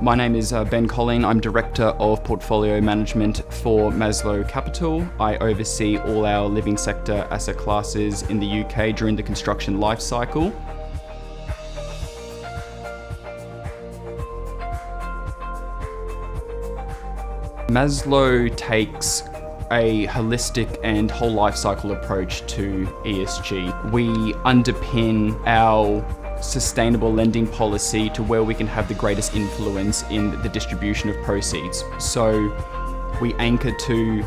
My name is Ben Colleen. I'm Director of Portfolio Management for Maslow Capital. I oversee all our living sector asset classes in the UK during the construction life cycle. Maslow takes a holistic and whole life cycle approach to ESG. We underpin our sustainable lending policy to where we can have the greatest influence in the distribution of proceeds. So we anchor to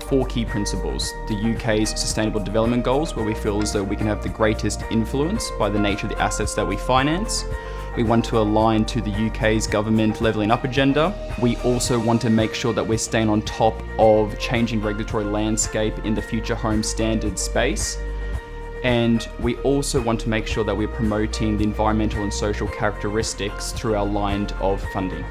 4 key principles: the UK's sustainable development goals, where we feel as though we can have the greatest influence by the nature of the assets that we finance. We want to align to the UK's government levelling up agenda. We also want to make sure that we're staying on top of changing regulatory landscape in the future home standard space. And we also want to make sure that we're promoting the environmental and social characteristics through our line of funding.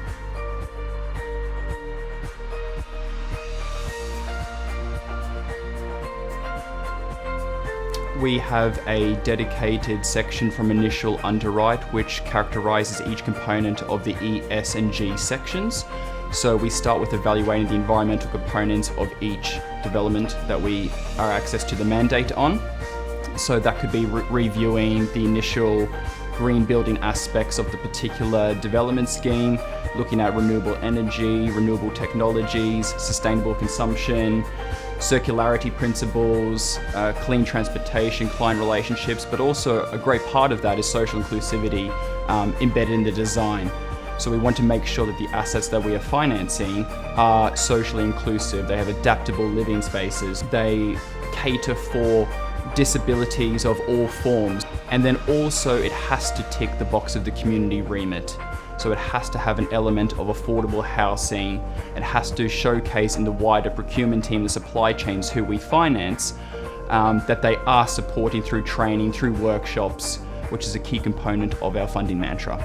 We have a dedicated section from initial underwrite which characterises each component of the E, S and G sections. So we start with evaluating the environmental components of each development that we are access to the mandate on. So that could be reviewing the initial green building aspects of the particular development scheme, looking at renewable energy, renewable technologies, sustainable consumption, circularity principles, clean transportation, client relationships, but also a great part of that is social inclusivity embedded in the design. So we want to make sure that the assets that we are financing are socially inclusive. They have adaptable living spaces. They cater for disabilities of all forms. And then also it has to tick the box of the community remit. So it has to have an element of affordable housing. It has to showcase in the wider procurement team, the supply chains who we finance, that they are supporting through training, through workshops, which is a key component of our funding mantra.